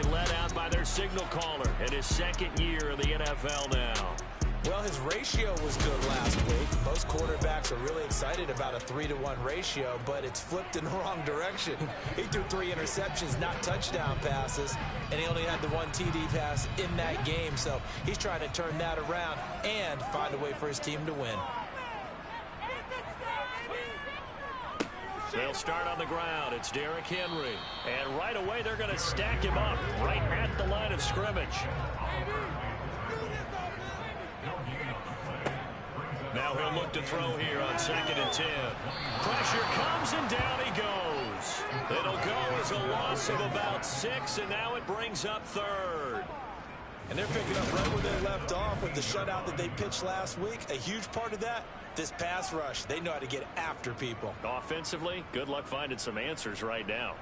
be let out by their signal caller in his second year in the NFL now. Well, his ratio was good last week. Most quarterbacks are really excited about a 3-to-1 ratio, but it's flipped in the wrong direction. He threw 3 interceptions, not touchdown passes, and he only had the 1 TD pass in that game. So he's trying to turn that around and find a way for his team to win. They'll start on the ground. It's Derrick Henry. And right away, they're going to stack him up right at the line of scrimmage. Now he'll look to throw here on 2nd and 10. Pressure comes, and down he goes. It'll go as a loss of about 6, and now it brings up 3rd. And they're picking up right where they left off with the shutout that they pitched last week. A huge part of that, this pass rush. They know how to get after people. Offensively, good luck finding some answers right now.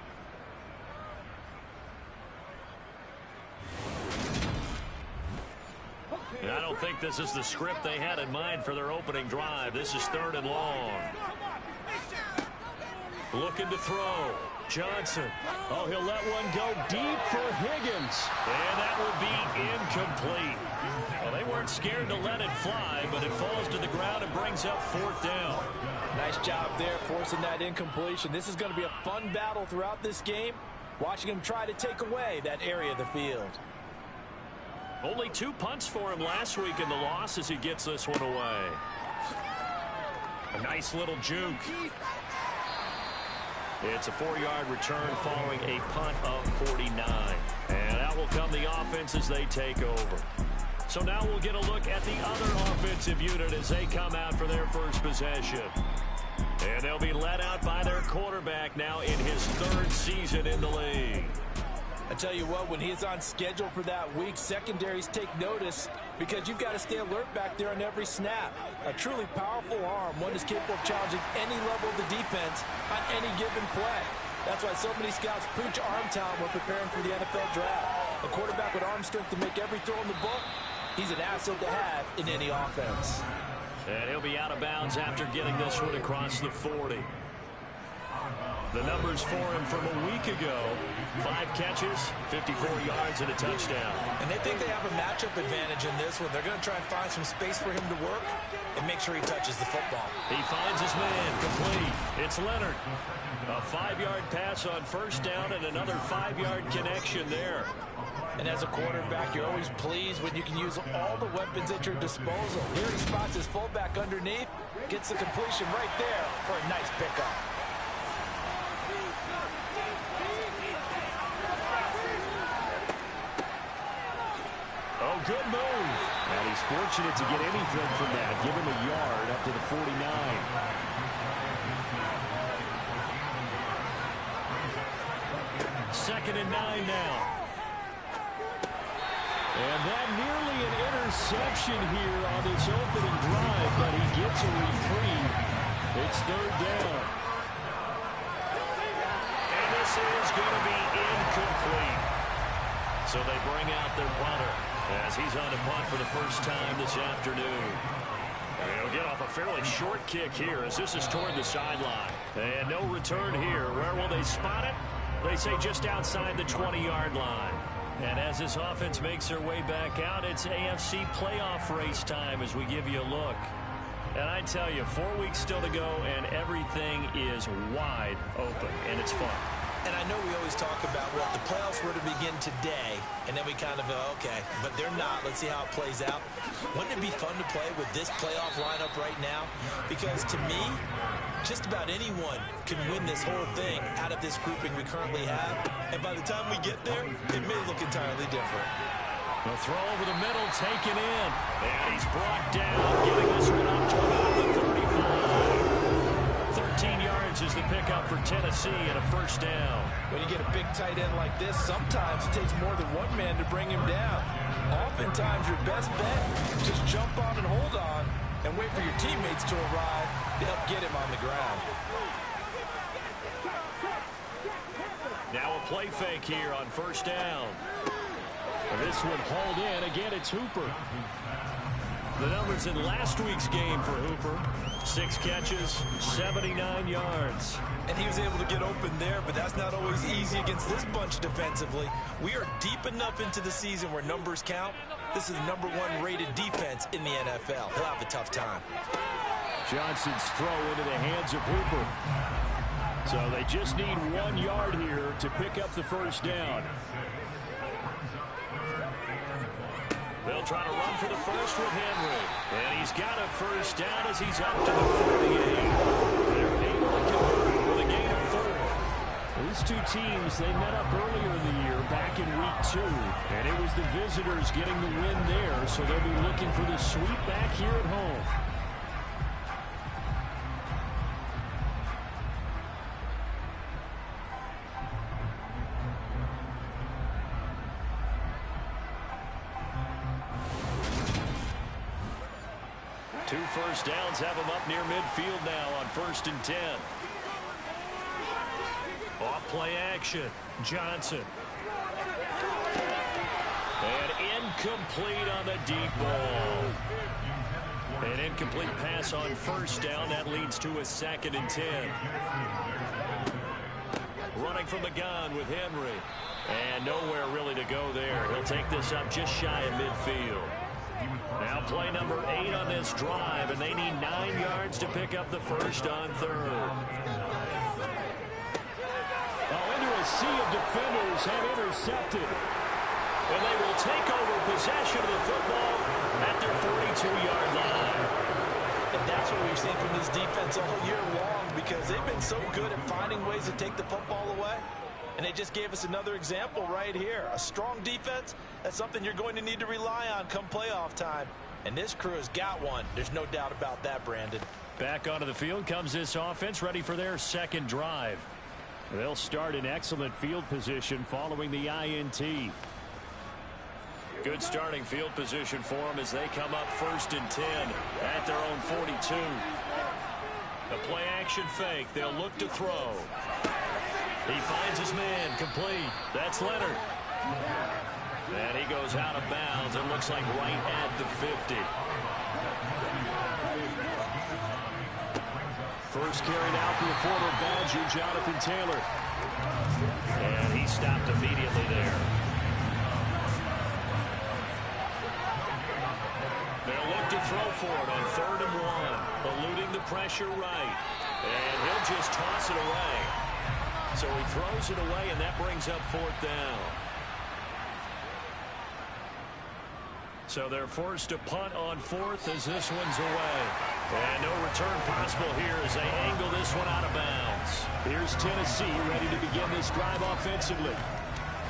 And I don't think this is the script they had in mind for their opening drive. This is 3rd and long. Looking to throw. Johnson. Oh, he'll let one go deep for Higgins. And that will be incomplete. Well, they weren't scared to let it fly, but it falls to the ground and brings up 4th down. Nice job there forcing that incompletion. This is going to be a fun battle throughout this game. Watching him try to take away that area of the field. Only 2 punts for him last week in the loss as he gets this one away. A nice little juke. It's a 4-yard return following a punt of 49. And out will come the offense as they take over. So now we'll get a look at the other offensive unit as they come out for their first possession. And they'll be led out by their quarterback now in his 3rd season in the league. I tell you what, when he's on schedule for that week, secondaries take notice because you've got to stay alert back there on every snap. A truly powerful arm, one is capable of challenging any level of the defense on any given play. That's why so many scouts preach arm talent when preparing for the NFL draft. A quarterback with arm strength to make every throw in the book, he's an asset to have in any offense. And he'll be out of bounds after getting this one across the 40. The numbers for him from a week ago: 5 catches, 54 yards, and a touchdown. And they think they have a matchup advantage in this one. They're going to try and find some space for him to work and make sure he touches the football. He finds his man, complete. It's Leonard. A 5-yard pass on 1st down and another 5-yard connection there. And as a quarterback, you're always pleased when you can use all the weapons at your disposal. Here he spots his fullback underneath, gets the completion right there for a nice pickup. Oh, good move. And he's fortunate to get anything from that. Give him a yard up to the 49. 2nd and 9 now. And that nearly an interception here on this opening drive, but he gets a reprieve. It's 3rd down. And this is going to be incomplete. So they bring out their punter as he's on to punt for the first time this afternoon. And he'll get off a fairly short kick here as this is toward the sideline. And no return here. Where will they spot it? They say just outside the 20-yard line. And as this offense makes their way back out, it's AFC playoff race time as we give you a look. And I tell you, 4 weeks still to go, and everything is wide open, and it's fun. And I know we always talk about, well, if the playoffs were to begin today, and then we kind of go, okay, but they're not. Let's see how it plays out. Wouldn't it be fun to play with this playoff lineup right now? Because to me, just about anyone can win this whole thing out of this grouping we currently have. And by the time we get there, it may look entirely different. The throw over the middle, taken in. And he's brought down, getting this one up to about the 35. 13 yards is the pickup for Tennessee and a 1st down. When you get a big tight end like this, sometimes it takes more than one man to bring him down. Oftentimes, your best bet is just jump on and hold on and wait for your teammates to arrive to help get him on the ground. Now a play fake here on 1st down. This one hauled in. Again, it's Hooper. The numbers in last week's game for Hooper. 6 catches, 79 yards. And he was able to get open there, but that's not always easy against this bunch defensively. We are deep enough into the season where numbers count. This is the #1 rated defense in the NFL. He'll have a tough time. Johnson's throw into the hands of Hooper. So they just need 1 yard here to pick up the first down. They'll try to run for the first with Henry. And he's got a first down as he's up to the 48. They're able to convert with a gain of 4. These two teams, they met up earlier in the year, back in week 2. And it was the visitors getting the win there, so they'll be looking for the sweep back here at home. Two first downs have him up near midfield now on 1st and 10. Off play action. Johnson. And incomplete on the deep ball. An incomplete pass on 1st down. That leads to a 2nd and 10. Running from the gun with Henry. And nowhere really to go there. He'll take this up just shy of midfield. Now play number 8 on this drive, and they need 9 yards to pick up the first on 3rd. Oh, into a sea of defenders have intercepted. And they will take over possession of the football at their 42-yard line. And that's what we've seen from this defense all year long, because they've been so good at finding ways to take the football away. And they just gave us another example right here. A strong defense, that's something you're going to need to rely on come playoff time. And this crew has got one. There's no doubt about that, Brandon. Back onto the field comes this offense, ready for their 2nd drive. They'll start in excellent field position following the INT. Good starting field position for them as they come up 1st and 10 at their own 42. The play action fake. They'll look to throw. He finds his man, complete. That's Leonard. And he goes out of bounds. It looks like right at the 50. First carry now for the former Badger, Jonathan Taylor. And he stopped immediately there. They'll look to throw for it on 3rd and 1. Eluding the pressure right. And he'll just toss it away. So he throws it away, and that brings up 4th down. So they're forced to punt on 4th as this one's away. And no return possible here as they angle this one out of bounds. Here's Tennessee ready to begin this drive offensively.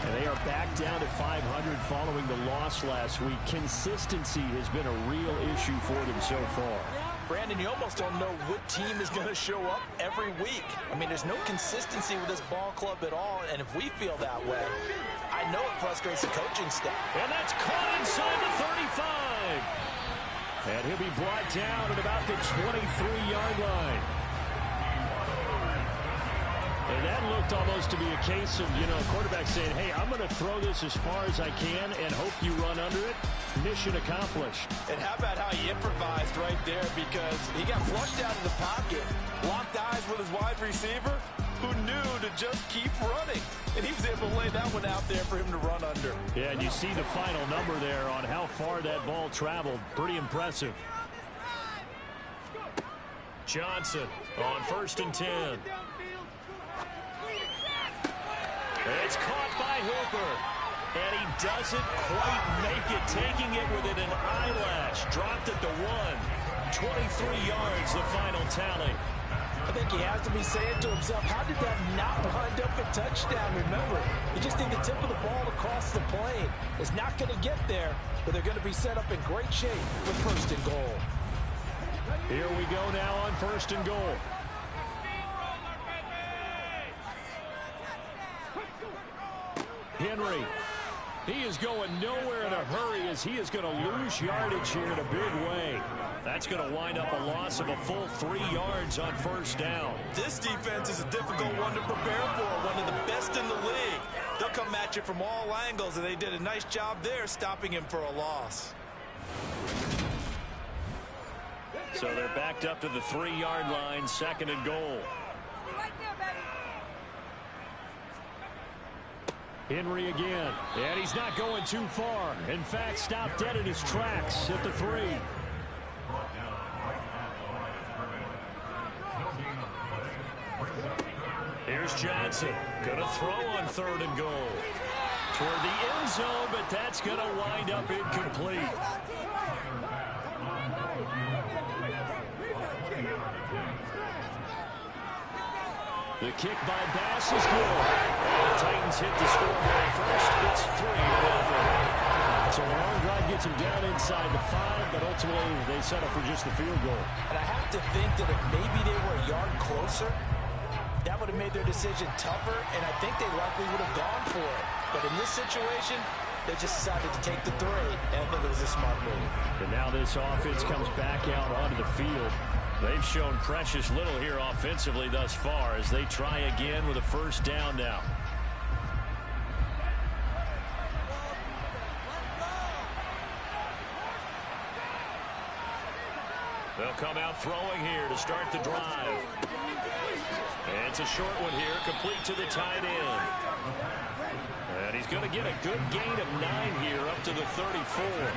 And they are back down to 500 following the loss last week. Consistency has been a real issue for them so far. Brandon, you almost don't know what team is going to show up every week. I mean, there's no consistency with this ball club at all, and if we feel that way, I know it frustrates the coaching staff. And that's caught inside the 35. And he'll be brought down at about the 23-yard line. And that looked almost to be a case of, quarterback saying, hey, I'm going to throw this as far as I can and hope you run under it. Mission accomplished. And how about how he improvised right there, because he got flushed out of the pocket, locked eyes with his wide receiver, who knew to just keep running. And he was able to lay that one out there for him to run under. Yeah, and you see the final number there on how far that ball traveled. Pretty impressive. Johnson on 1st and 10. It's caught by Hooper. And he doesn't quite make it, taking it within an eyelash. Dropped at the 1. 23 yards, the final tally. I think he has to be saying to himself, how did that not wind up a touchdown? Remember, you just need the tip of the ball across the plane. It's not going to get there, but they're going to be set up in great shape with 1st and goal. Here we go now on 1st and goal. Henry. He is going nowhere in a hurry as he is going to lose yardage here in a big way. That's going to wind up a loss of a full 3 yards on 1st down. This defense is a difficult one to prepare for, one of the best in the league. They'll come at you from all angles, and they did a nice job there stopping him for a loss. So they're backed up to the 3-yard line, 2nd and goal. Henry again, and he's not going too far. In fact, stopped dead in his tracks at the 3. Here's Johnson. Gonna throw on 3rd and goal. Toward the end zone, but that's gonna wind up incomplete. The kick by Bass is good. And the Titans hit the scoreboard first. It's 3-0. So a long drive gets them down inside the 5, but ultimately they settle for just the field goal. And I have to think that if maybe they were a yard closer, that would have made their decision tougher, and I think they likely would have gone for it. But in this situation, they just decided to take the 3, and I think it was a smart move. And now this offense comes back out onto the field. They've shown precious little here offensively thus far as they try again with a 1st down now. They'll come out throwing here to start the drive. And it's a short one here, complete to the tight end. And he's going to get a good gain of 9 here up to the 34.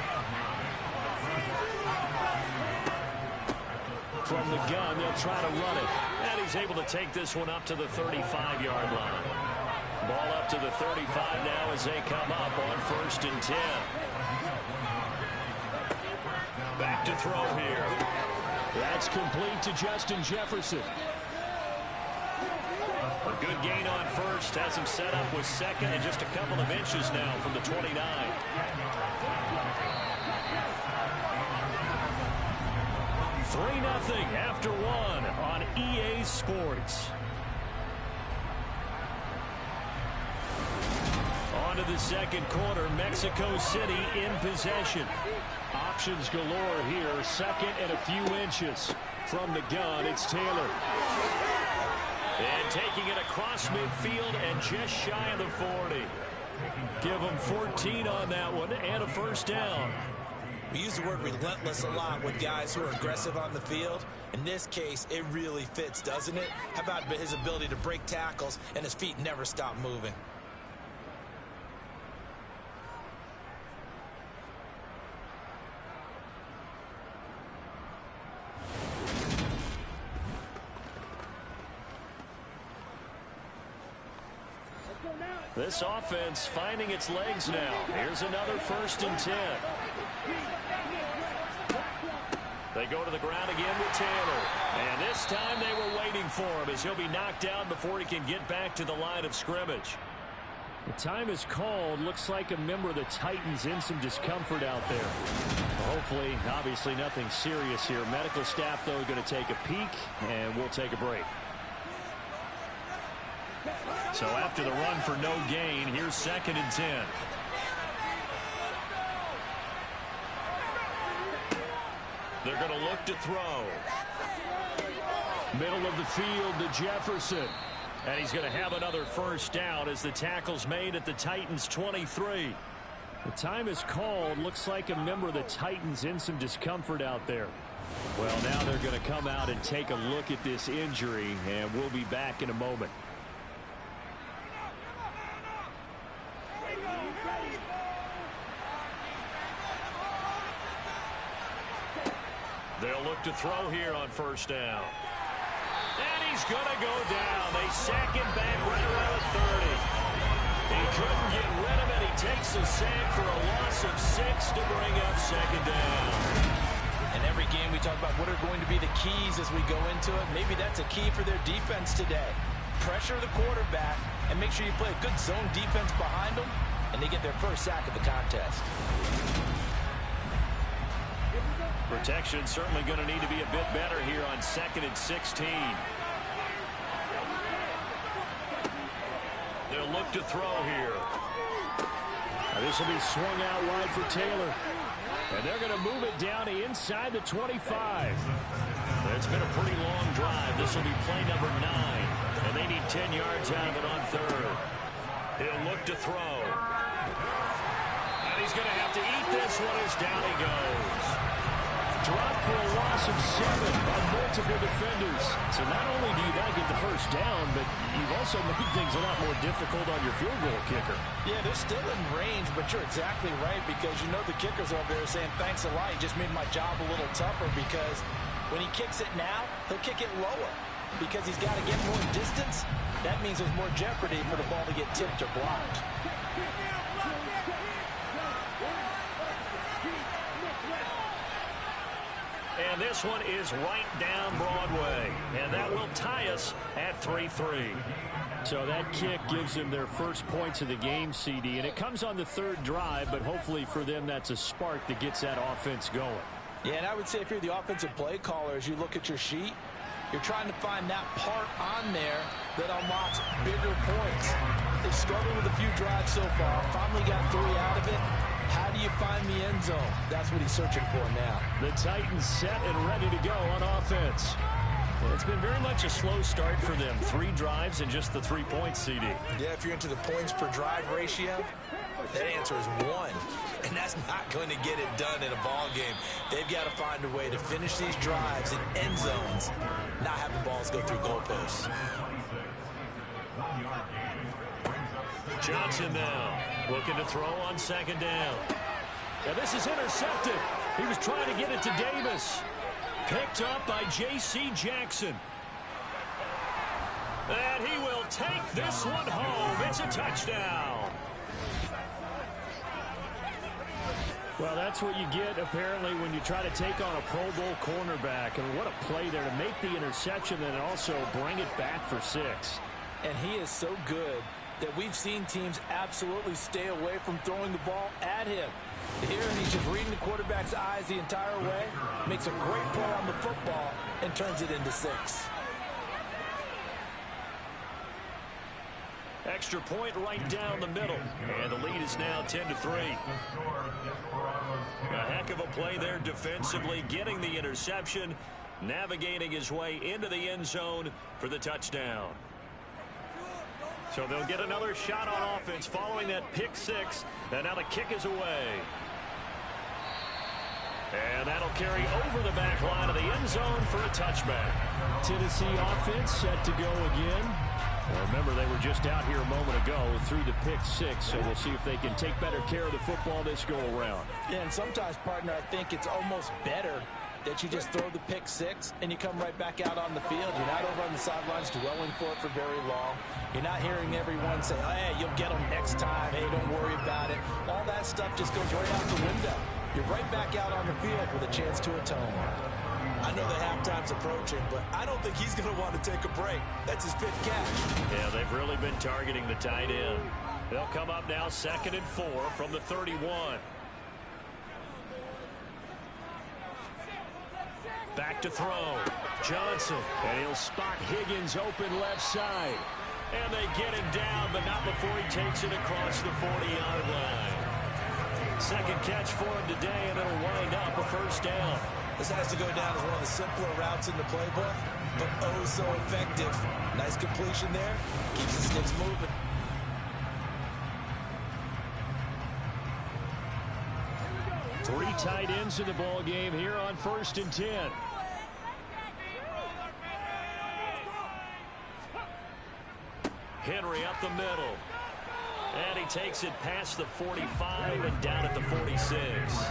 From the gun, they'll try to run it. And he's able to take this one up to the 35-yard line. Ball up to the 35 now as they come up on 1st and 10. Back to throw here. That's complete to Justin Jefferson. A good gain on 1st. Has him set up with 2nd and just a couple of inches now from the 29. 3-0 after 1 on EA Sports. On to the 2nd quarter. Mexico City in possession. Options galore here. 2nd and a few inches. From the gun, it's Taylor. And taking it across midfield and just shy of the 40. Give them 14 on that one and a 1st down. We use the word relentless a lot with guys who are aggressive on the field. In this case, it really fits, doesn't it? How about his ability to break tackles and his feet never stop moving? This offense finding its legs now. Here's another 1st and 10. They go to the ground again with Taylor. And this time they were waiting for him as he'll be knocked down before he can get back to the line of scrimmage. The time is called. Looks like a member of the Titans in some discomfort out there. Hopefully, obviously nothing serious here. Medical staff, though, going to take a peek, and we'll take a break. So after the run for no gain, here's 2nd and 10. They're going to look to throw. Middle of the field to Jefferson. And he's going to have another 1st down as the tackle's made at the Titans' 23. The time is called. Looks like a member of the Titans in some discomfort out there. Well, now they're going to come out and take a look at this injury, and we'll be back in a moment. They'll look to throw here on 1st down. And he's going to go down. They sack him back right around the 30. He couldn't get rid of it. He takes a sack for a loss of 6 to bring up 2nd down. In every game we talk about what are going to be the keys as we go into it. Maybe that's a key for their defense today. Pressure the quarterback and make sure you play a good zone defense behind them, and they get their 1st sack of the contest. Protection certainly going to need to be a bit better here on 2nd and 16. They'll look to throw here. This will be swung out wide for Taylor. And they're going to move it down inside the 25. It's been a pretty long drive. This will be play number 9. And they need 10 yards out of it on 3rd. He'll look to throw. And he's going to have to eat this one as down he goes. dropped for a loss of 7 on multiple defenders. So not only do you not get the first down, but you've also made things a lot more difficult on your field goal kicker. Yeah, they're still in range, but you're exactly right, because you know the kicker's over there saying, thanks a lot, you just made my job a little tougher, because when he kicks it now, he'll kick it lower because he's got to get more distance. That means there's more jeopardy for the ball to get tipped or blocked. And this one is right down Broadway. And that will tie us at 3-3. So that kick gives them their first points of the game, CD. And it comes on the third drive, but hopefully for them that's a spark that gets that offense going. Yeah, and I would say if you're the offensive play caller, as you look at your sheet, you're trying to find that part on there that unlocks bigger points. They've struggled with a few drives so far. Finally got 3 out of it. How do you find the end zone? That's what he's searching for now. The Titans set and ready to go on offense. It's been very much a slow start for them. 3 drives and just the 3 points, CD. Yeah, if you're into the points per drive ratio, that answer is 1. And that's not going to get it done in a ball game. They've got to find a way to finish these drives in end zones, not have the balls go through goalposts. Johnson now looking to throw on second down. Now this is intercepted. He was trying to get it to Davis. Picked up by J.C. Jackson. And he will take this one home. It's a touchdown. Well, that's what you get, apparently, when you try to take on a Pro Bowl cornerback. And what a play there to make the interception and also bring it back for 6. And he is so good that we've seen teams absolutely stay away from throwing the ball at him. Here, he's just reading the quarterback's eyes the entire way, makes a great play on the football, and turns it into 6. Extra point right down the middle. And the lead is now 10-3. A heck of a play there defensively, getting the interception, navigating his way into the end zone for the touchdown. So they'll get another shot on offense following that pick 6. And now the kick is away. And that'll carry over the back line of the end zone for a touchback. Tennessee offense set to go again. Well, remember, they were just out here a moment ago through the pick 6, so we'll see if they can take better care of the football this go-around. Yeah, and sometimes, partner, I think it's almost better that you just throw the pick 6 and you come right back out on the field. You're not over on the sidelines dwelling for it for very long. You're not hearing everyone say, oh, hey, you'll get them next time. Hey, don't worry about it. All that stuff just goes right out the window. You're right back out on the field with a chance to atone. I know the halftime's approaching, but I don't think he's going to want to take a break. That's his 5th catch. Yeah, they've really been targeting the tight end. They'll come up now 2nd and 4 from the 31. Back to throw. Johnson. And he'll spot Higgins open left side. And they get him down, but not before he takes it across the 40-yard line. 2nd catch for him today, and it'll wind up a 1st down. This has to go down as one of the simpler routes in the playbook, but oh so effective. Nice completion there. Keeps the sticks moving. Three tight ends in the ball game here on 1st and 10. Henry up the middle. And he takes it past the 45 and down at the 46.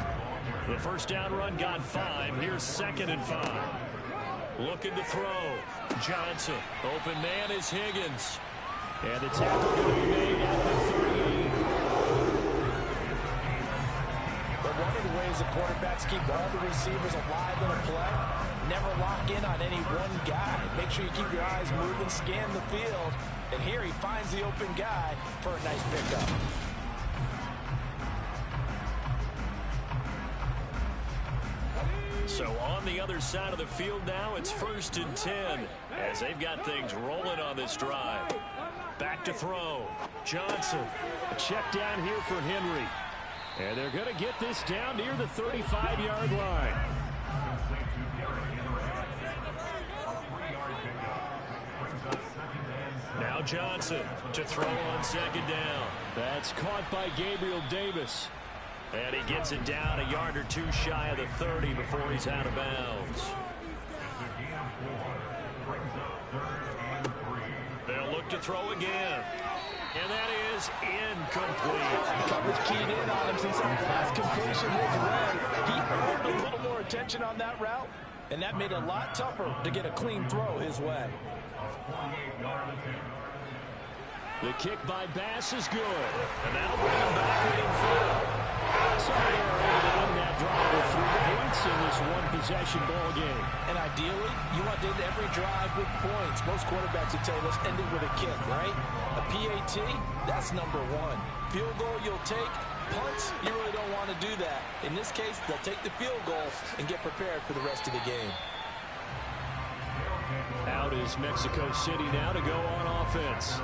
The 1st down run got 5. Here's 2nd and 5. Looking to throw. Johnson. Open man is Higgins. And the tackle going to be made at the 38. But one of the ways the quarterbacks keep all the receivers alive in a play, never lock in on any one guy. Make sure you keep your eyes moving, scan the field. And here he finds the open guy for a nice pickup. So on the other side of the field now, it's 1st and 10 as they've got things rolling on this drive. Back to throw. Johnson. A check down here for Henry. And they're going to get this down near the 35-yard line. Now Johnson to throw on 2nd down. That's caught by Gabriel Davis. And he gets it down a yard or two shy of the 30 before he's out of bounds. They'll look to throw again. And that is incomplete. Coverage keyed in on him since that last completion his way. He earned a little more attention on that route, and that made it a lot tougher to get a clean throw his way. The kick by Bass is good. And that'll bring him back in full. So they're able to win that drive with 3 points in this one-possession ball game. And ideally, you want to end every drive with points. Most quarterbacks would tell you, let's end it with a kick, right? A PAT, that's number 1. Field goal you'll take. Punts, you really don't want to do that. In this case, they'll take the field goal and get prepared for the rest of the game. Out is Mexico City now to go on offense.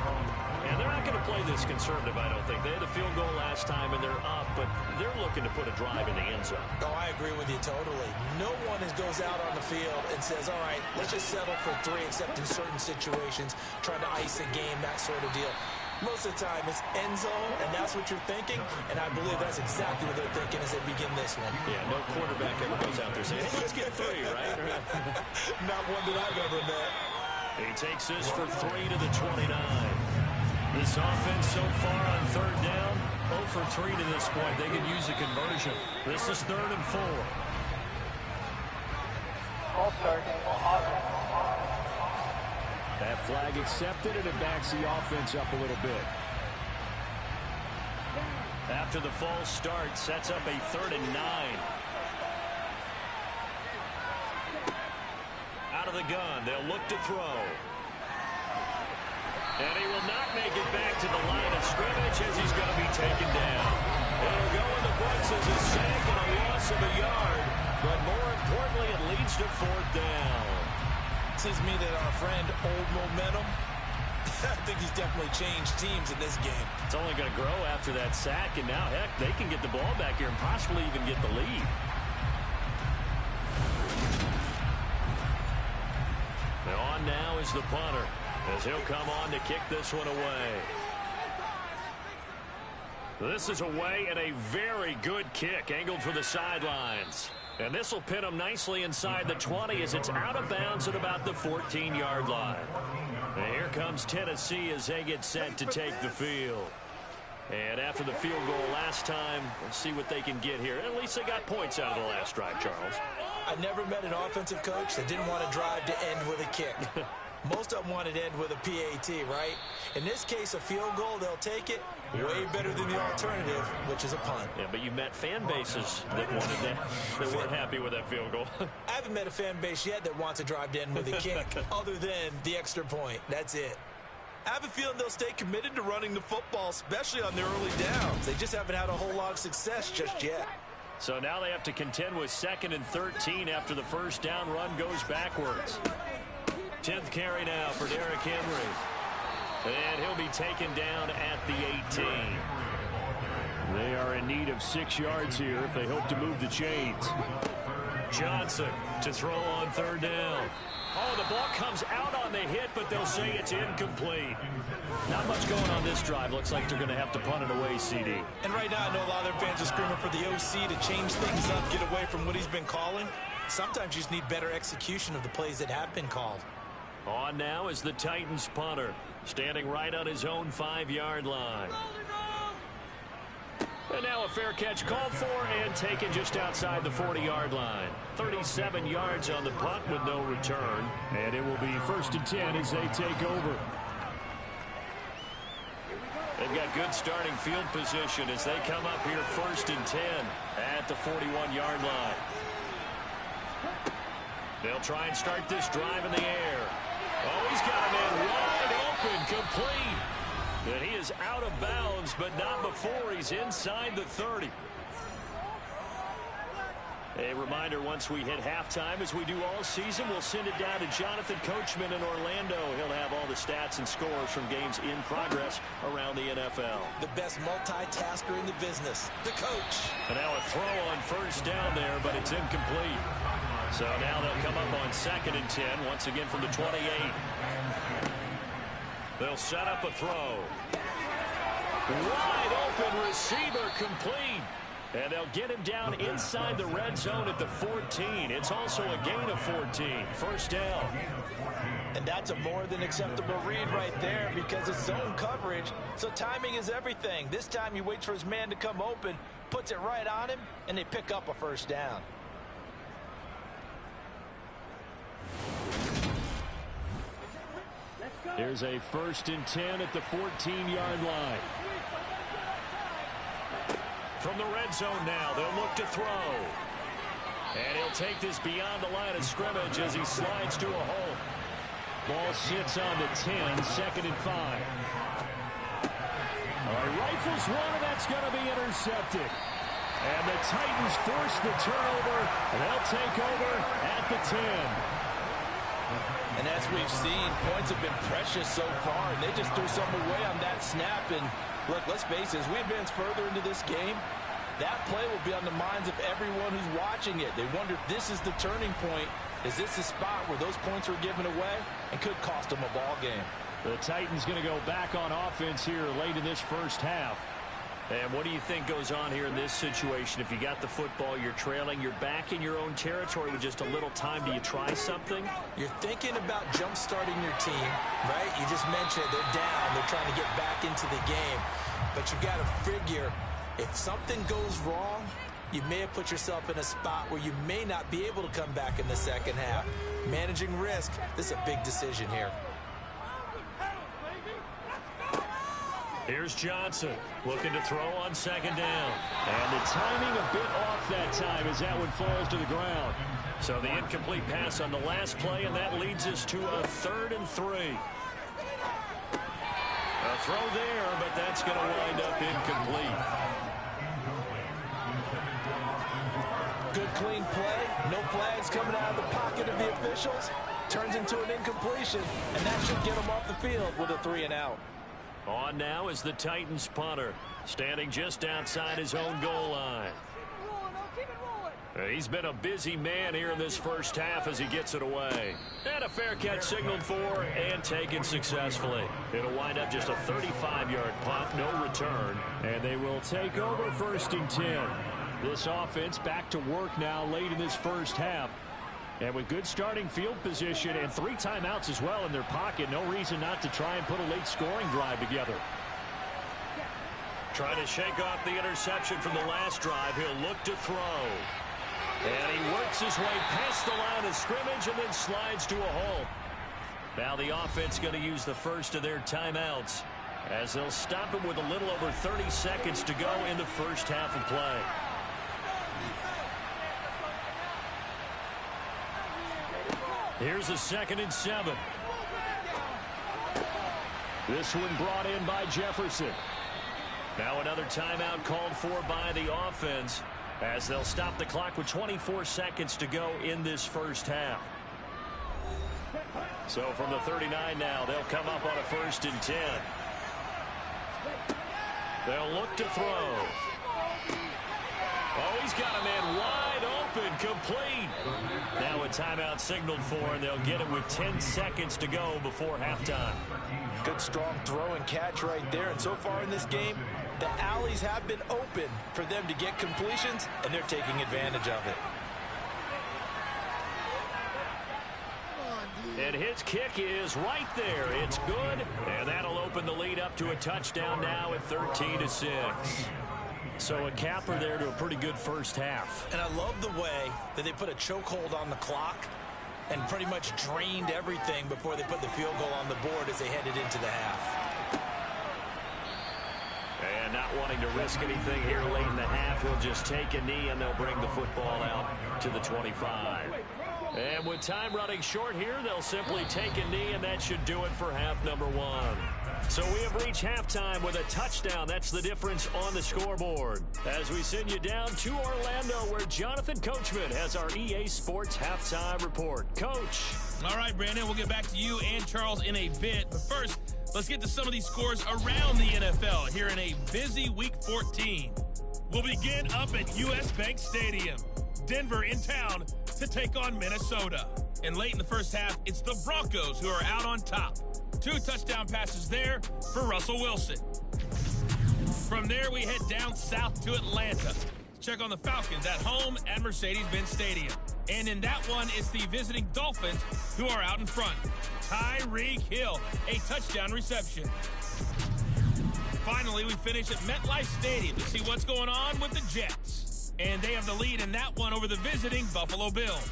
And they're not going to play this conservative, I don't think. They had a field goal last time, and they're up, but they're looking to put a drive in the end zone. Oh, I agree with you totally. No one goes out on the field and says, all right, let's just settle for 3, except in certain situations, trying to ice a game, that sort of deal. Most of the time, it's end zone, and that's what you're thinking, and I believe that's exactly what they're thinking as they begin this one. Yeah, no quarterback ever goes out there saying, hey, let's get 3, right? Not one that I've ever met. He takes this for 3 to the 29. This offense so far on 3rd down, 0 for 3 to this point. They can use a conversion. This is 3rd and 4. That flag accepted, and it backs the offense up a little bit. After the false start, sets up a 3rd and 9. Out of the gun, they'll look to throw. And he will not make it back to the line of scrimmage as he's going to be taken down. It'll go in the books as a sack and a loss of a yard. But more importantly, it leads to 4th down. Seems to me that our friend, Old Momentum, I think he's definitely changed teams in this game. It's only going to grow after that sack, and now, heck, they can get the ball back here and possibly even get the lead. On now is the punter, as he'll come on to kick this one away. This is away and a very good kick, angled for the sidelines. And this will pin him nicely inside the 20 as it's out of bounds at about the 14-yard line. And here comes Tennessee as they get set to take the field. And after the field goal last time, we'll see what they can get here. At least they got points out of the last drive, Charles. I never met an offensive coach that didn't want to drive to end with a kick. Most of them wanted to end with a PAT, right? In this case, a field goal, they'll take it. Way better than the alternative, which is a punt. Yeah, but you met fan bases that wanted that, that weren't happy with that field goal. I haven't met a fan base yet that wants to drive to end with a kick, other than the extra point. That's it. I have a feeling they'll stay committed to running the football, especially on their early downs. They just haven't had a whole lot of success just yet. So now they have to contend with 2nd and 13 after the first down run goes backwards. 10th carry now for Derrick Henry. And he'll be taken down at the 18. They are in need of 6 yards here if they hope to move the chains. Johnson to throw on 3rd down. Oh, the ball comes out on the hit, but they'll say it's incomplete. Not much going on this drive. Looks like they're going to have to punt it away, CD. And right now, I know a lot of their fans are screaming for the OC to change things up, get away from what he's been calling. Sometimes you just need better execution of the plays that have been called. On now is the Titans punter, standing right on his own 5-yard line. And now a fair catch called for and taken just outside the 40-yard line. 37 yards on the punt with no return. And it will be 1st and 10 as they take over. They've got good starting field position as they come up here 1st and 10 at the 41-yard line. They'll try and start this drive in the air. Oh, he's got a man wide open, complete. And he is out of bounds, but not before he's inside the 30. A reminder, once we hit halftime, as we do all season, we'll send it down to Jonathan Coachman in Orlando. He'll have all the stats and scores from games in progress around the NFL. The best multitasker in the business, the coach. And now a throw on 1st down there, but it's incomplete. So now they'll come up on 2nd and 10, once again from the 28. They'll set up a throw. Wide open receiver, complete. And they'll get him down inside the red zone at the 14. It's also a gain of 14. First down. And that's a more than acceptable read right there because it's zone coverage, so timing is everything. This time he waits for his man to come open, puts it right on him, and they pick up a first down. Here's a 1st and 10 at the 14-yard line. From the red zone now, they'll look to throw. And he'll take this beyond the line of scrimmage as he slides to a hole. Ball sits on the 10, 2nd and 5. All right, rifles one, and that's going to be intercepted. And the Titans force the turnover. They'll take over at the 10. And as we've seen, points have been precious so far, and they just threw some away on that snap. And look, let's face it, as we advance further into this game, that play will be on the minds of everyone who's watching it. They wonder if this is the turning point. Is this the spot where those points were given away and could cost them a ball game? The Titans going to go back on offense here late in this first half. And what do you think goes on here in this situation? If you got the football, you're trailing, you're back in your own territory with just a little time. Do you try something? You're thinking about jump-starting your team, right? You just mentioned it. They're down. They're trying to get back into the game. But you got to figure, if something goes wrong, you may have put yourself in a spot where you may not be able to come back in the second half. Managing risk, this is a big decision here. Here's Johnson looking to throw on 2nd down. And the timing a bit off that time as that one falls to the ground. So the incomplete pass on the last play, and that leads us to a 3rd and 3. A throw there, but that's going to wind up incomplete. Good clean play. No flags coming out of the pocket of the officials. Turns into an incompletion, and that should get him off the field with a 3 and out. On now is the Titans punter, standing just outside his own goal line. He's been a busy man here in this first half as he gets it away. And a fair catch signaled for and taken successfully. It'll wind up just a 35-yard punt, no return. And they will take over 1st and 10. This offense back to work now late in this first half. And with good starting field position and 3 timeouts as well in their pocket, no reason not to try and put a late scoring drive together. Trying to shake off the interception from the last drive. He'll look to throw. And he works his way past the line of scrimmage and then slides to a hole. Now the offense going to use the first of their timeouts as they'll stop him with a little over 30 seconds to go in the first half of play. Here's a 2nd and 7. This one brought in by Jefferson. Now another timeout called for by the offense as they'll stop the clock with 24 seconds to go in this first half. So from the 39 now, they'll come up on a 1st and 10. They'll look to throw. Oh, he's got a man wide open, complete. Now a timeout signaled for, and they'll get it with 10 seconds to go before halftime. Good strong throw and catch right there. And so far in this game, the alleys have been open for them to get completions, and they're taking advantage of it. And his kick is right there. It's good, and that'll open the lead up to a touchdown now at 13-6. So a capper there to a pretty good first half. And I love the way that they put a chokehold on the clock and pretty much drained everything before they put the field goal on the board as they headed into the half. And not wanting to risk anything here late in the half, he'll just take a knee and they'll bring the football out to the 25. And with time running short here, they'll simply take a knee, and that should do it for half number 1. So we have reached halftime with a touchdown. That's the difference on the scoreboard. As we send you down to Orlando, where Jonathan Coachman has our EA Sports halftime report. Coach. All right, Brandon, we'll get back to you and Charles in a bit. But first, let's get to some of these scores around the NFL here in a busy Week 14. We'll begin up at U.S. Bank Stadium. Denver in town to take on Minnesota. And late in the first half, it's the Broncos who are out on top. 2 touchdown passes there for Russell Wilson. From there, we head down south to Atlanta. check on the Falcons at home at Mercedes-Benz Stadium. And in that one, it's the visiting Dolphins who are out in front. Tyreek Hill, a touchdown reception. Finally, we finish at MetLife Stadium to see what's going on with the Jets. And they have the lead in that one over the visiting Buffalo Bills.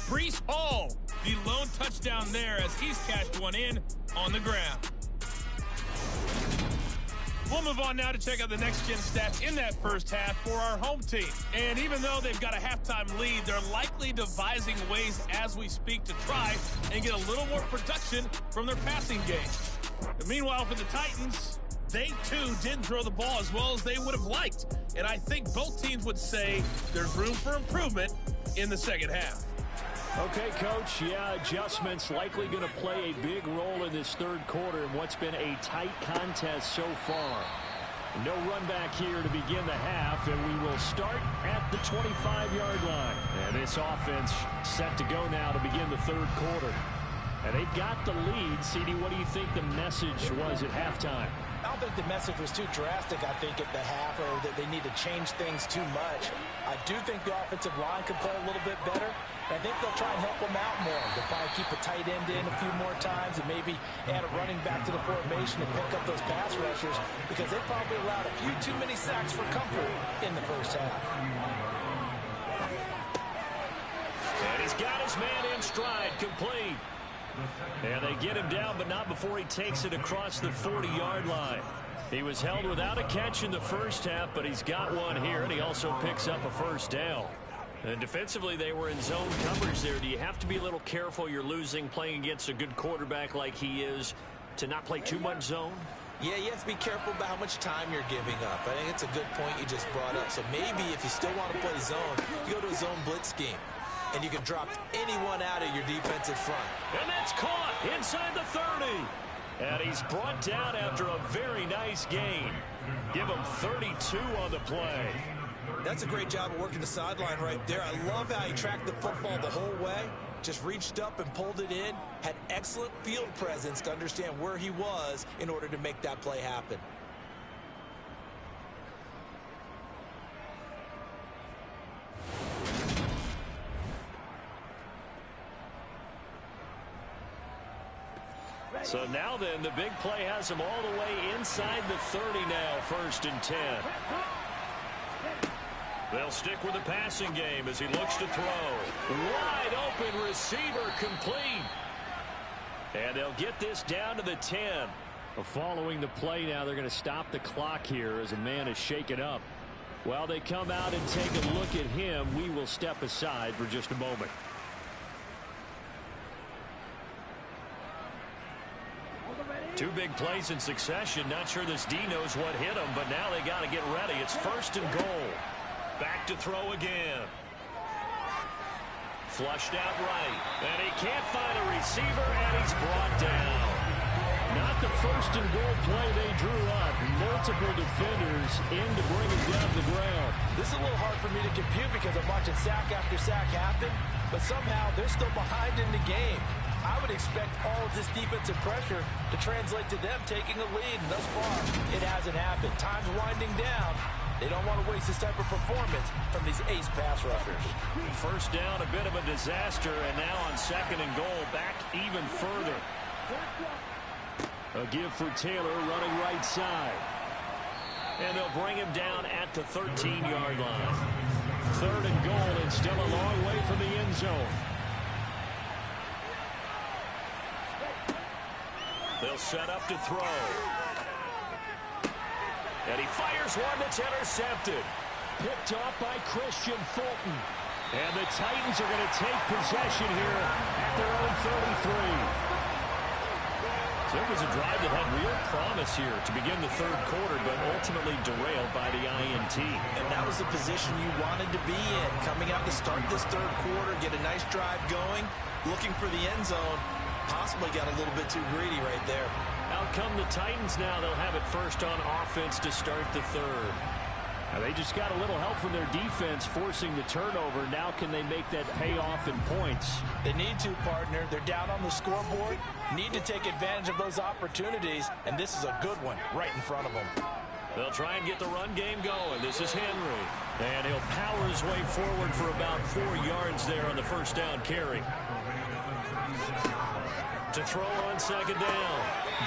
Breece Hall, the lone touchdown there as he's cashed one in on the ground. We'll move on now to check out the next-gen stats in that first half for our home team. And even though they've got a halftime lead, they're likely devising ways as we speak to try and get a little more production from their passing game. And meanwhile, for the Titans, they too didn't throw the ball as well as they would have liked. And I think both teams would say there's room for improvement in the second half. Okay, Coach, yeah, adjustments likely going to play a big role in this third quarter in what's been a tight contest so far. No run back here to begin the half, and we will start at the 25-yard line. And this offense set to go now to begin the third quarter. And they've got the lead. CD, what do you think the message was at halftime? I don't think the message was too drastic, I think, at the half, or that they need to change things too much. I do think the offensive line could play a little bit better. I think they'll try and help them out more. They'll probably keep a tight end in a few more times and maybe add a running back to the formation and pick up those pass rushers because they probably allowed a few too many sacks for comfort in the first half. And he's got his man in stride, complete. And they get him down, but not before he takes it across the 40-yard line. He was held without a catch in the first half, but he's got one here, and he also picks up a first down. And defensively, they were in zone coverage there. Do you have to be a little careful? You're losing, playing against a good quarterback like he is, to not play too much zone? Yeah, you have to be careful about how much time you're giving up. I think it's a good point you just brought up. So maybe if you still want to play zone, you go to a zone blitz scheme. And you can drop anyone out of your defensive front. And that's caught inside the 30. And he's brought down after a very nice gain. Give him 32 on the play. That's a great job of working the sideline right there. I love how he tracked the football the whole way. Just reached up and pulled it in. Had excellent field presence to understand where he was in order to make that play happen. So now then, the big play has him all the way inside the 30 now, 1st and 10. They'll stick with the passing game as he looks to throw. Wide open receiver, complete. And they'll get this down to the 10. Following the play now, they're going to stop the clock here as a man is shaken up. While they come out and take a look at him, we will step aside for just a moment. Two big plays in succession. Not sure this D knows what hit him, but now they got to get ready. It's 1st and goal. Back to throw again. Flushed out right. And he can't find a receiver, and he's brought down. Not the 1st and goal play they drew up. Multiple defenders in to bring him down to the ground. This is a little hard for me to compute because I'm watching sack after sack happen, but somehow they're still behind in the game. I would expect all of this defensive pressure to translate to them taking a lead, and thus far, it hasn't happened. Time's winding down. They don't want to waste this type of performance from these ace pass rushers. First down, a bit of a disaster, and now on 2nd and goal, back even further. A give for Taylor running right side. And they'll bring him down at the 13-yard line. 3rd and goal, and still a long way from the end zone. They'll set up to throw. And he fires one that's intercepted. Picked off by Christian Fulton. And the Titans are going to take possession here at their own 33. So it was a drive that had real promise here to begin the third quarter, but ultimately derailed by the INT. And that was the position you wanted to be in. Coming out to start this third quarter, get a nice drive going, looking for the end zone. Possibly got a little bit too greedy right there. Out come the Titans now. They'll have it first on offense to start the third. Now they just got a little help from their defense forcing the turnover. Now can they make that pay off in points? They need to, partner. They're down on the scoreboard. Need to take advantage of those opportunities, and this is a good one right in front of them. They'll try and get the run game going. This is Henry. And he'll power his way forward for about 4 yards there on the first down carry. To throw on second down,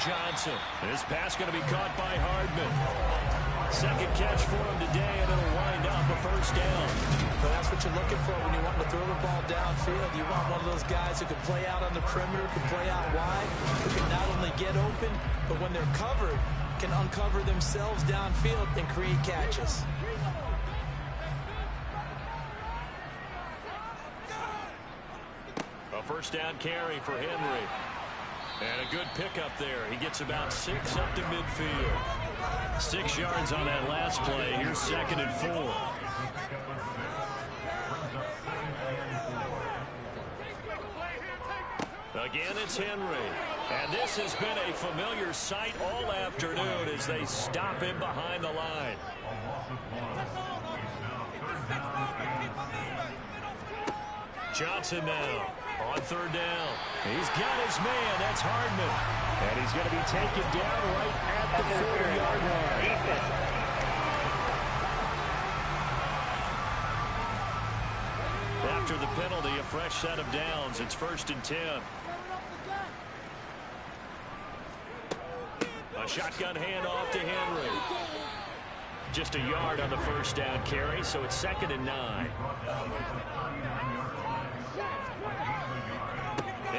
Johnson. This pass going to be caught by Hardman. Second catch for him today, and it'll wind up a first down. But that's what you're looking for when you want to throw the ball downfield. You want one of those guys who can play out on the perimeter, can play out wide, who can not only get open, but when they're covered, can uncover themselves downfield and create catches. A first down carry for Henry. And a good pickup there. He gets about 6 up to midfield. 6 yards on that last play. Here's 2nd and 4. Again, it's Henry. And this has been a familiar sight all afternoon as they stop him behind the line. Johnson now on 3rd down. He's got his man. That's Hardman. And he's going to be taken down right at the 40-yard line. After the penalty, a fresh set of downs. It's 1st and 10. A shotgun handoff to Henry. Just a yard on the first down carry, so it's 2nd and 9.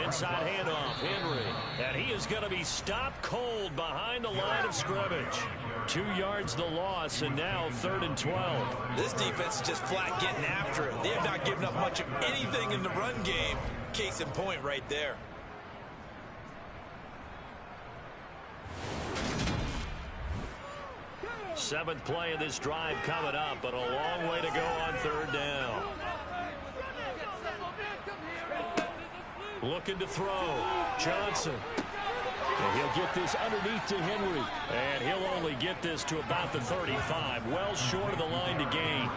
Inside handoff, Henry. And he is going to be stopped cold behind the line of scrimmage. 2 yards the loss, and now 3rd and 12. This defense is just flat getting after it. They have not given up much of anything in the run game. Case in point right there. Seventh play of this drive coming up, but a long way to go on 3rd down. Looking to throw. Johnson. And he'll get this underneath to Henry. And he'll only get this to about the 35. Well short of the line to gain.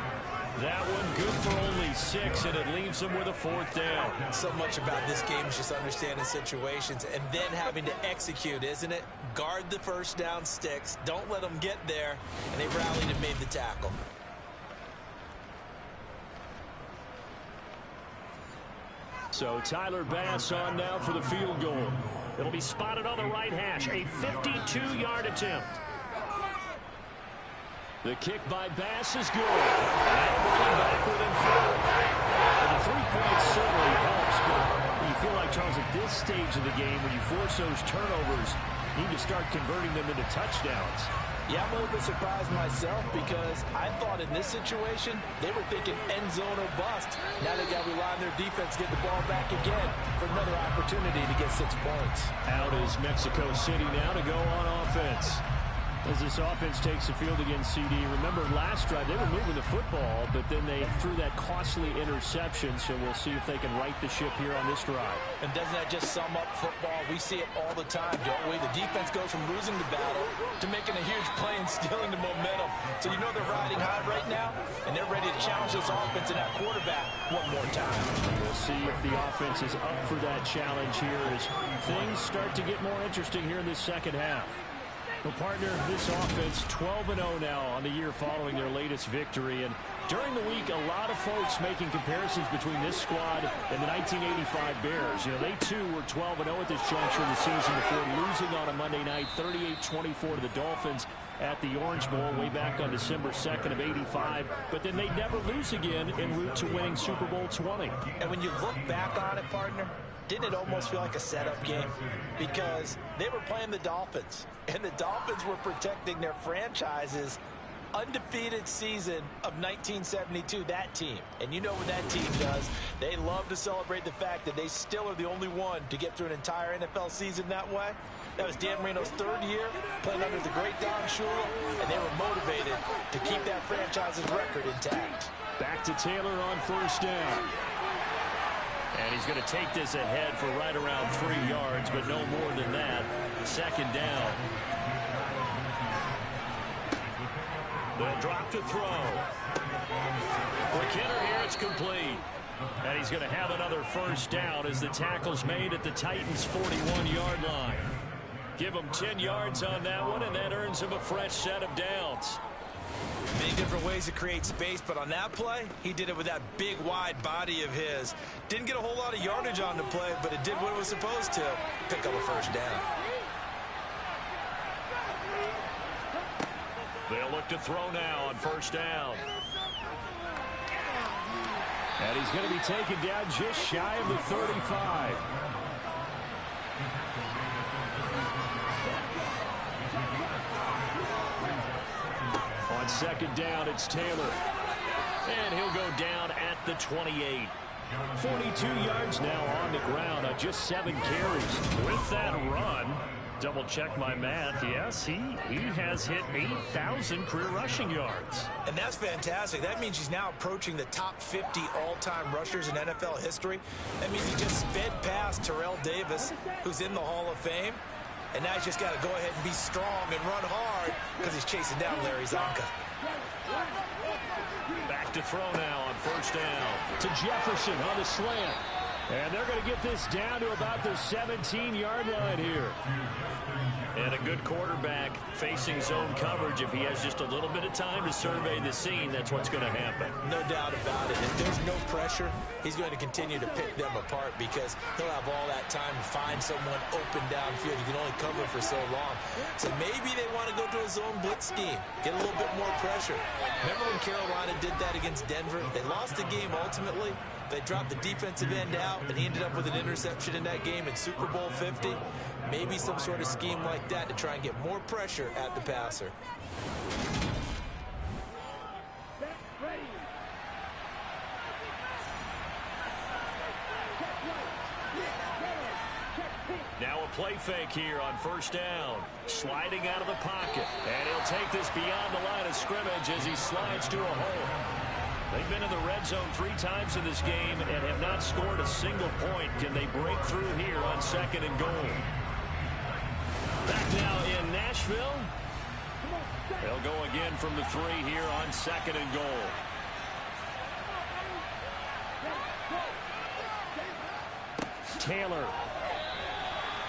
That one good for only 6, and it leaves him with a 4th down. So much about this game is just understanding situations and then having to execute, isn't it? Guard the first down sticks. Don't let them get there. And they rallied and made the tackle. So Tyler Bass on now for the field goal. It'll be spotted on the right hash. A 52-yard attempt. The kick by Bass is good. And going backward and forward. And the 3 points certainly helps, but you feel like, Charles, at this stage of the game, when you force those turnovers, you need to start converting them into touchdowns. Yeah, I'm a little bit surprised myself because I thought in this situation, they were thinking end zone or bust. Now they got to rely on their defense to get the ball back again for another opportunity to get 6 points. Out is Mexico City now to go on offense. As this offense takes the field against CD. Remember last drive, they were moving the football, but then they threw that costly interception, so we'll see if they can right the ship here on this drive. And doesn't that just sum up football? We see it all the time, don't we? The defense goes from losing the battle to making a huge play and stealing the momentum. So you know they're riding high right now, and they're ready to challenge this offense and that quarterback one more time. We'll see if the offense is up for that challenge here as things start to get more interesting here in this second half. Well, partner, this offense 12-0 now on the year following their latest victory. And during the week, a lot of folks making comparisons between this squad and the 1985 Bears. You know, they too were 12-0 at this juncture of the season before losing on a Monday night 38-24 to the Dolphins at the Orange Bowl way back on December 2nd of '85. But then they'd never lose again en route to winning Super Bowl 20. And when you look back on it, partner, didn't it almost feel like a setup game? Because they were playing the Dolphins, and the Dolphins were protecting their franchise's undefeated season of 1972, that team. And you know what that team does. They love to celebrate the fact that they still are the only one to get through an entire NFL season that way. That was Dan Marino's 3rd year playing under the great Don Shula, and they were motivated to keep that franchise's record intact. Back to Taylor on first down. And he's going to take this ahead for right around 3 yards, but no more than that. Second down. They'll drop to throw. For Kenner here, it's complete. And he's going to have another first down as the tackle's made at the Titans' 41-yard line. Give him 10 yards on that one, and that earns him a fresh set of downs. Many different ways to create space, but on that play, he did it with that big, wide body of his. Didn't get a whole lot of yardage on the play, but it did what it was supposed to. Pick up a first down. They'll look to throw now on first down. And he's going to be taken down just shy of the 35. On second down, it's Taylor. And he'll go down at the 28. 42 yards now on the ground on just 7 carries. With that run, double check my math. Yes, he has hit 8,000 career rushing yards. And that's fantastic. That means he's now approaching the top 50 all-time rushers in NFL history. That means he just sped past Terrell Davis, who's in the Hall of Fame. And now he's just got to go ahead and be strong and run hard because he's chasing down Larry Zonka. Back to throw now on first down. To Jefferson on the slant. And they're going to get this down to about the 17-yard line here. And a good quarterback facing zone coverage. If he has just a little bit of time to survey the scene, that's what's going to happen. No doubt about it. If there's no pressure, he's going to continue to pick them apart because he'll have all that time to find someone open downfield. You can only cover for so long. So maybe they want to go to a zone blitz scheme, get a little bit more pressure. Remember when Carolina did that against Denver? They lost the game ultimately. They dropped the defensive end out, and he ended up with an interception in that game in Super Bowl 50. Maybe some sort of scheme like that to try and get more pressure at the passer. Now a play fake here on first down. Sliding out of the pocket. And he'll take this beyond the line of scrimmage as he slides to a hole. They've been in the red zone 3 times in this game and have not scored a single point. Can they break through here on second and goal? Back now in Nashville. They'll go again from the 3 here on second and goal. Taylor.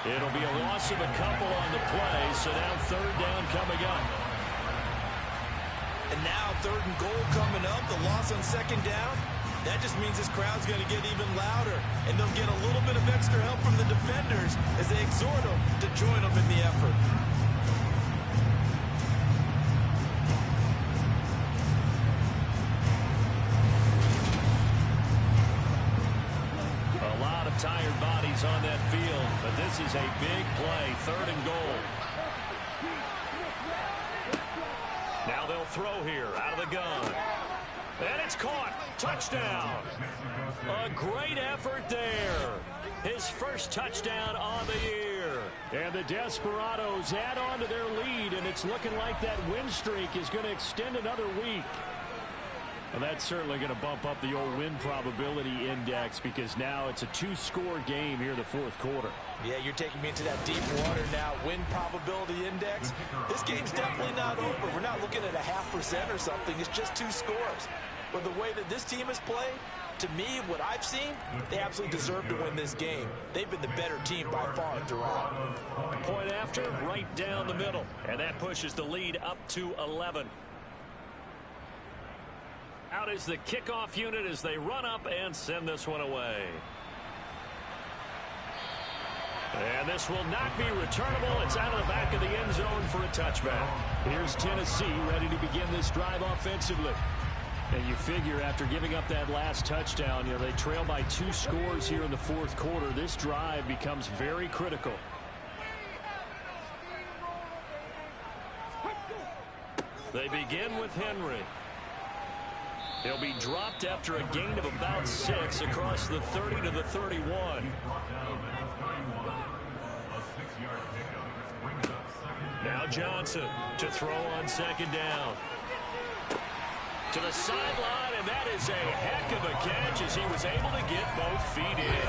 It'll be a loss of a couple on the play, so now third down coming up. And now third and goal coming up, the loss on second down. That just means this crowd's going to get even louder. And they'll get a little bit of extra help from the defenders as they exhort them to join them in the effort. A lot of tired bodies on that field, but this is a big play, third and goal. Now they'll throw here out of the gun. And it's caught. Touchdown. A great effort there. His first touchdown on the year. And the Desperados add on to their lead, and it's looking like that win streak is going to extend another week. And that's certainly going to bump up the old win probability index because now it's a 2-score game here in the fourth quarter. Yeah, you're taking me into that deep water now. Win probability index. This game's definitely not over. We're not looking at a 0.5% or something. It's just 2 scores. But the way that this team has played, to me, what I've seen, they absolutely deserve to win this game. They've been the better team by far throughout. Point after, right down the middle. And that pushes the lead up to 11. Out is the kickoff unit as they run up and send this one away. And this will not be returnable. It's out of the back of the end zone for a touchback. Here's Tennessee ready to begin this drive offensively. And you figure after giving up that last touchdown, you know, they trail by 2 scores here in the fourth quarter. This drive becomes very critical. They begin with Henry. He'll be dropped after a gain of about 6 across the 30 to the 31. Now Johnson to throw on second down. To the sideline, and that is a heck of a catch as he was able to get both feet in.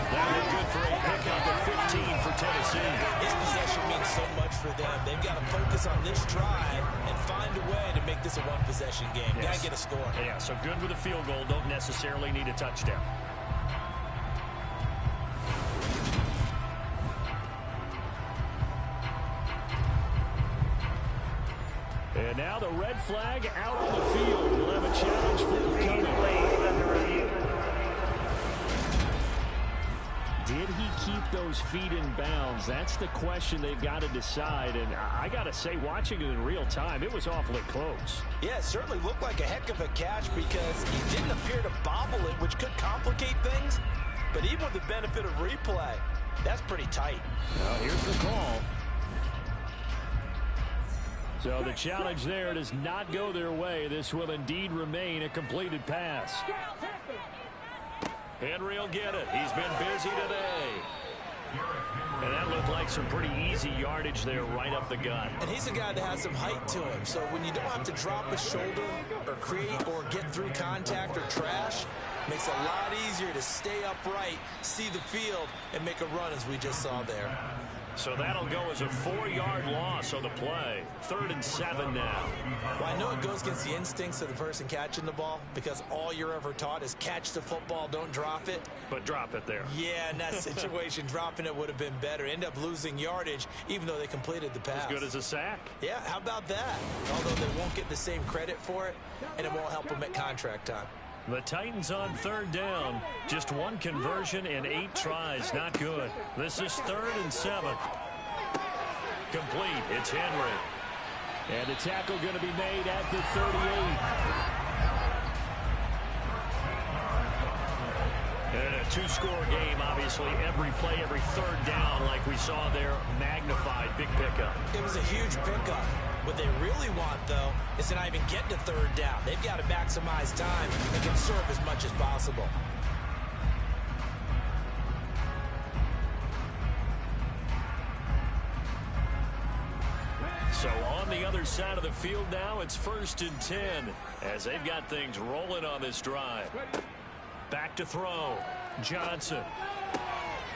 That was good for a pickup of 15 for Tennessee. This possession means so much for them. They've got to focus on this drive and find a way to make this a one-possession game. Got to get a score. Yeah, so good with a field goal. Don't necessarily need a touchdown. flag out on the field. We'll have a challenge forthcoming. Did he keep those feet in bounds? That's the question they've got to decide. And I got to say, watching it in real time, it was awfully close. Yeah, it certainly looked like a heck of a catch because he didn't appear to bobble it, which could complicate things. But even with the benefit of replay, that's pretty tight. Well, here's the call. So the challenge there does not go their way. This will indeed remain a completed pass. Henry will get it. He's been busy today. And that looked like some pretty easy yardage there right up the gut. And he's a guy that has some height to him. So when you don't have to drop a shoulder or create or get through contact or trash, makes it a lot easier to stay upright, see the field, and make a run as we just saw there. So that'll go as a 4-yard loss on the play. 3rd and 7 now. Well, I know it goes against the instincts of the person catching the ball because all you're ever taught is catch the football, don't drop it. But drop it there. Yeah, in that situation, dropping it would have been better. End up losing yardage, even though they completed the pass. As good as a sack. Yeah, how about that? Although they won't get the same credit for it, and it won't help them at contract time. The Titans on 3rd down. Just 1 conversion and 8 tries. Not good. This is 3rd and 7. Complete. It's Henry. And the tackle going to be made at the 38. And a 2-score game, obviously. Every play, every 3rd down, like we saw there, magnified. Big pickup. It was a huge pickup. What they really want, though, is to not even get to 3rd down. They've got to maximize time and conserve as much as possible. So on the other side of the field now, it's 1st and 10 as they've got things rolling on this drive. Back to throw. Johnson.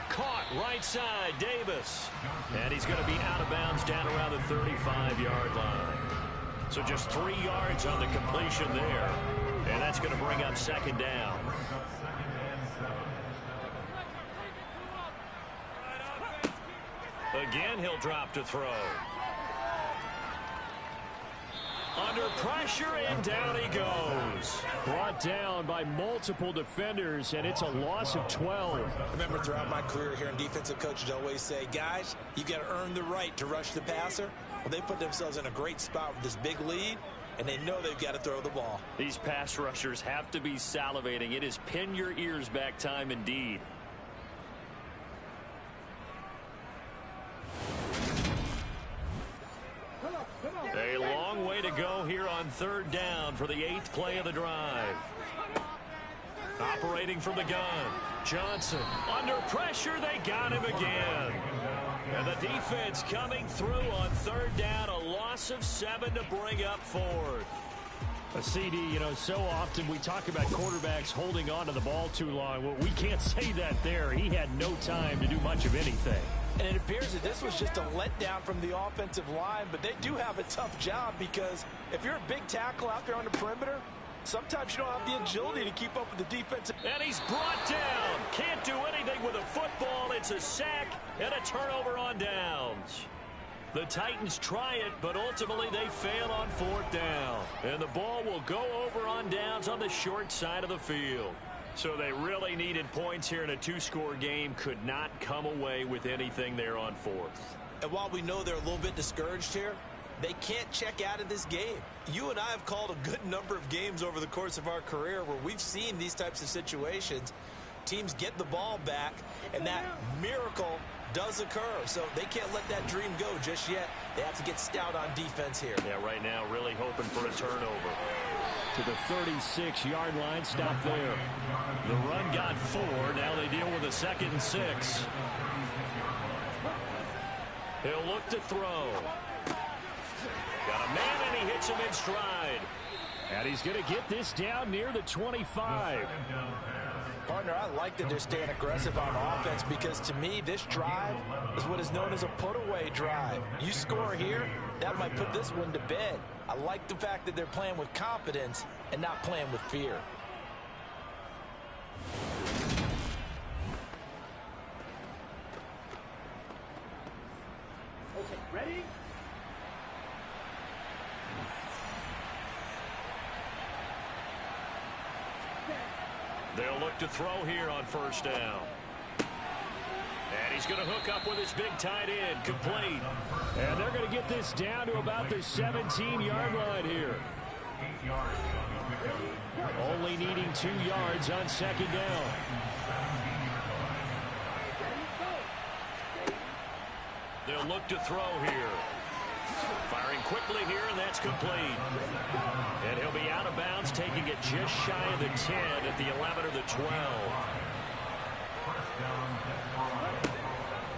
Caught right side, Davis. And he's going to be out of bounds down around the 35-yard line. So just 3 yards on the completion there. And that's going to bring up 2nd down. Again, he'll drop to throw. Under pressure, and down he goes. Brought down by multiple defenders, and it's a loss of 12. I remember throughout my career here in defensive coaches always say, guys, you got to earn the right to rush the passer. Well, they put themselves in a great spot with this big lead, and they know they've got to throw the ball. These pass rushers have to be salivating. It is pin your ears back time indeed. A long way to go here on 3rd down for the 8th play of the drive. Operating from the gun. Johnson under pressure. They got him again. And the defense coming through on 3rd down. A loss of 7 to bring up 4th. A CD, you know, so often we talk about quarterbacks holding on to the ball too long. Well, we can't say that there. He had no time to do much of anything. And it appears that this was just a letdown from the offensive line, but they do have a tough job because if you're a big tackle out there on the perimeter, sometimes you don't have the agility to keep up with the defense. And he's brought down. Can't do anything with a football. It's a sack and a turnover on downs. The Titans try it, but ultimately they fail on 4th down. And the ball will go over on downs on the short side of the field. So they really needed points here in a 2-score game. Could not come away with anything there on 4th. And while we know they're a little bit discouraged here, they can't check out of this game. You and I have called a good number of games over the course of our career where we've seen these types of situations. Teams get the ball back, and that miracle does occur. So they can't let that dream go just yet. They have to get stout on defense here. Yeah, right now really hoping for a turnover. To the 36-yard line, stop there. The run got 4. Now they deal with a 2nd and 6. He'll look to throw. Got a man, and he hits him in stride. And he's going to get this down near the 25. Partner, I like that they're staying aggressive on offense because to me, this drive is what is known as a put-away drive. You score here, that might put this one to bed. I like the fact that they're playing with confidence and not playing with fear. Okay, ready? They'll look to throw here on first down. And he's going to hook up with his big tight end, complete. And they're going to get this down to about the 17-yard line here. Only needing 2 yards on second down. They'll look to throw here. Firing quickly here, and that's complete. And he'll be out of bounds, taking it just shy of the 10 at the 11 or the 12.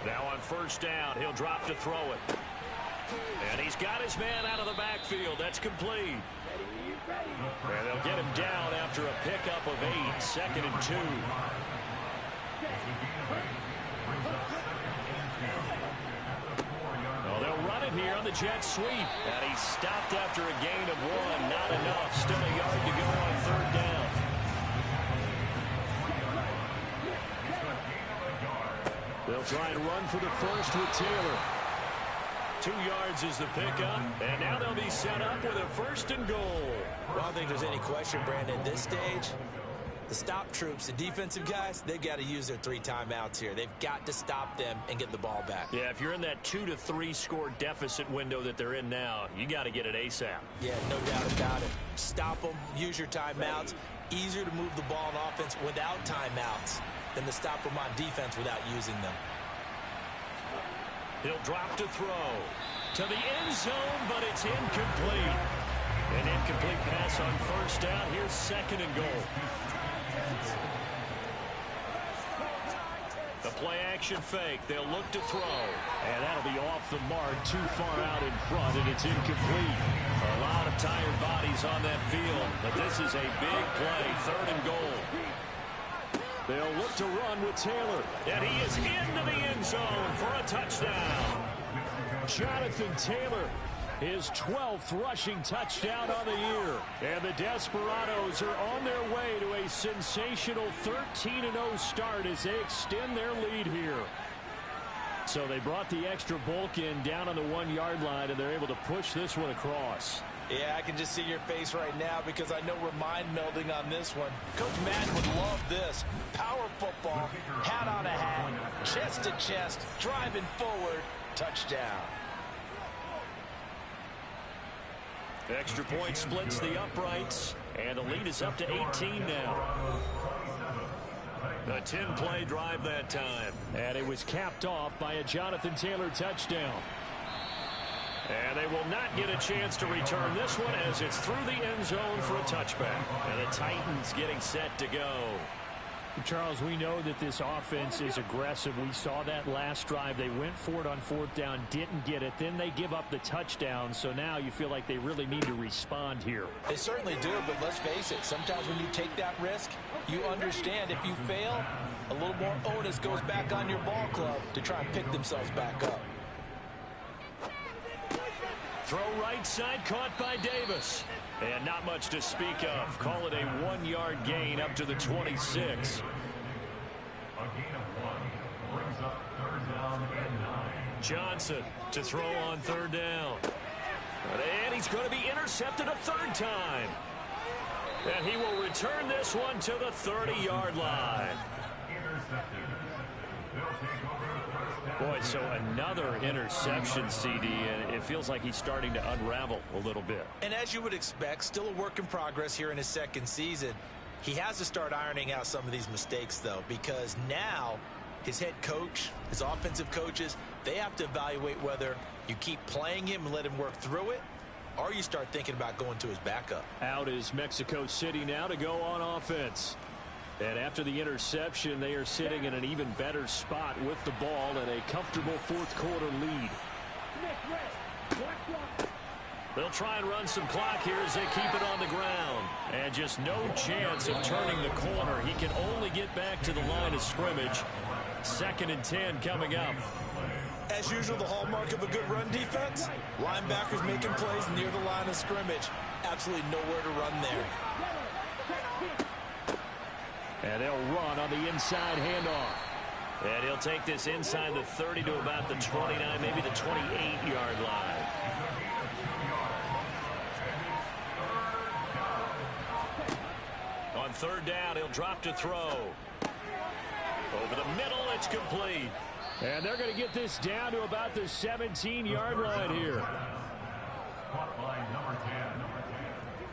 Now on first down, he'll drop to throw it. And he's got his man out of the backfield. That's complete. And they'll get him down after a pickup of 8, second and 2. Well, they'll run it here on the jet sweep. And he's stopped after a gain of 1. Not enough. Still a yard to go on third down. They'll try and run for the first with Taylor. 2 yards is the pickup, and now they'll be set up with a first and goal. Well, I don't think there's any question, Brandon, at this stage, the stop troops, the defensive guys, they've got to use their 3 timeouts here. They've got to stop them and get the ball back. Yeah, if you're in that 2 to 3 score deficit window that they're in now, you got to get it ASAP. Yeah, no doubt about it. Stop them, use your timeouts. Easier to move the ball on offense without timeouts than to stop them on defense without using them. He'll drop to throw to the end zone, but it's incomplete. An incomplete pass on first down. Here's second and goal. The play action fake. They'll look to throw. And that'll be off the mark, too far out in front, and it's incomplete. A lot of tired bodies on that field, but this is a big play. Third and goal. They'll look to run with Taylor. And he is into the end zone for a touchdown. Jonathan Taylor, his 12th rushing touchdown on the year. And the Desperados are on their way to a sensational 13-0 start as they extend their lead here. So they brought the extra bulk in down on the 1-yard line, and they're able to push this one across. Yeah, I can just see your face right now because I know we're mind melding on this one. Coach Madden would love this. Power football, hat on a hat, chest to chest, driving forward, touchdown. Extra point splits the uprights, and the lead is up to 18 now. A 10-play drive that time. And it was capped off by a Jonathan Taylor touchdown. And they will not get a chance to return this one as it's through the end zone for a touchback. And the Titans getting set to go. Charles, we know that this offense is aggressive. We saw that last drive. They went for it on fourth down, didn't get it. Then they give up the touchdown. So now you feel like they really need to respond here. They certainly do, but let's face it. Sometimes when you take that risk, you understand if you fail, a little more onus goes back on your ball club to try and pick themselves back up. Throw right side, caught by Davis. And not much to speak of. Call it a 1-yard gain up to the 26. Johnson to throw on third down. And he's going to be intercepted a third time. And he will return this one to the 30-yard line. Boy, so another interception, CD, and it feels like he's starting to unravel a little bit. And as you would expect, still a work in progress here in his second season. He has to start ironing out some of these mistakes, though, because now his head coach, his offensive coaches, they have to evaluate whether you keep playing him and let him work through it, or you start thinking about going to his backup. Out is Mexico City now to go on offense. And after the interception, they are sitting in an even better spot with the ball and a comfortable fourth-quarter lead. They'll try and run some clock here as they keep it on the ground. And just no chance of turning the corner. He can only get back to the line of scrimmage. 2nd and 10 coming up. As usual, the hallmark of a good run defense, linebackers making plays near the line of scrimmage. Absolutely nowhere to run there. And they'll run on the inside handoff. And he'll take this inside the 30 to about the 29, maybe the 28-yard line. On third down. He'll drop to throw. Over the middle, it's complete. And they're going to get this down to about the 17-yard line here.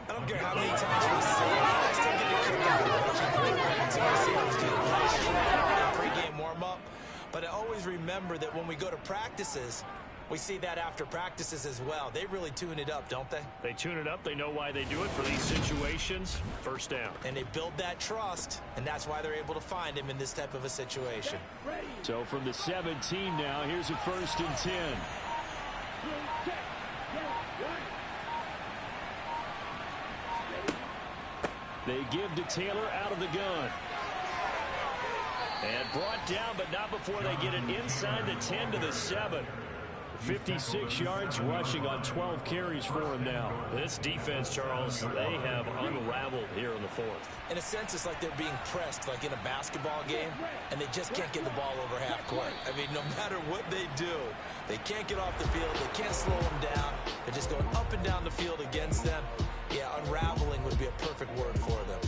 I don't care how many times we say it, I still get a kick out of watching quarterbacks and receivers do a nice job in pregame warm-up. But I always remember that when we go to practices, we see that after practices as well. They really tune it up, don't they? They tune it up. They know why they do it for these situations. First down. And they build that trust, and that's why they're able to find him in this type of a situation. So from the 17 now, here's a 1st and 10. They give to Taylor out of the gun. And brought down, but not before they get it inside the 10 to the 7. 56 yards rushing on 12 carries for him now. This defense, Charles, they have unraveled here in the 4th. In a sense, it's like they're being pressed, like in a basketball game, and they just can't get the ball over half court. I mean, no matter what they do, they can't get off the field. They can't slow them down. They're just going up and down the field against them. Yeah, unraveling would be a perfect word for them.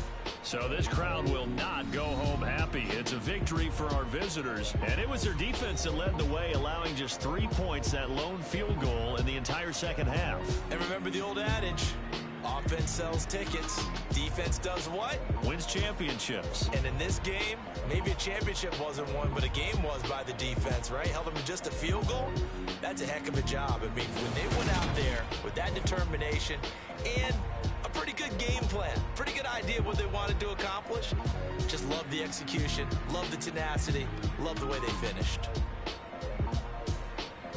So this crowd will not go home happy. It's a victory for our visitors. And it was their defense that led the way, allowing just 3 points, that lone field goal in the entire second half. And remember the old adage, offense sells tickets. Defense does what? Wins championships. And in this game, maybe a championship wasn't won, but a game was by the defense, right? Held them to just a field goal. That's a heck of a job. I mean, when they went out there with that determination and a pretty good game plan, pretty good idea of what they wanted to accomplish, just love the execution, love the tenacity, love the way they finished.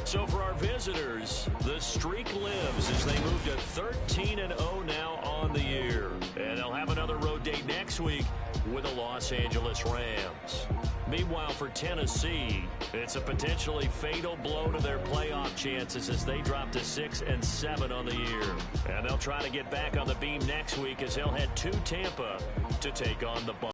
So for our visitors, the streak lives as they move to 13-0 now on the year. And they'll have another road date next week with the Los Angeles Rams. Meanwhile, for Tennessee, it's a potentially fatal blow to their playoff chances as they drop to 6-7 on the year. And they'll try to get back on the beam next week as they'll head to Tampa to take on the Bucs.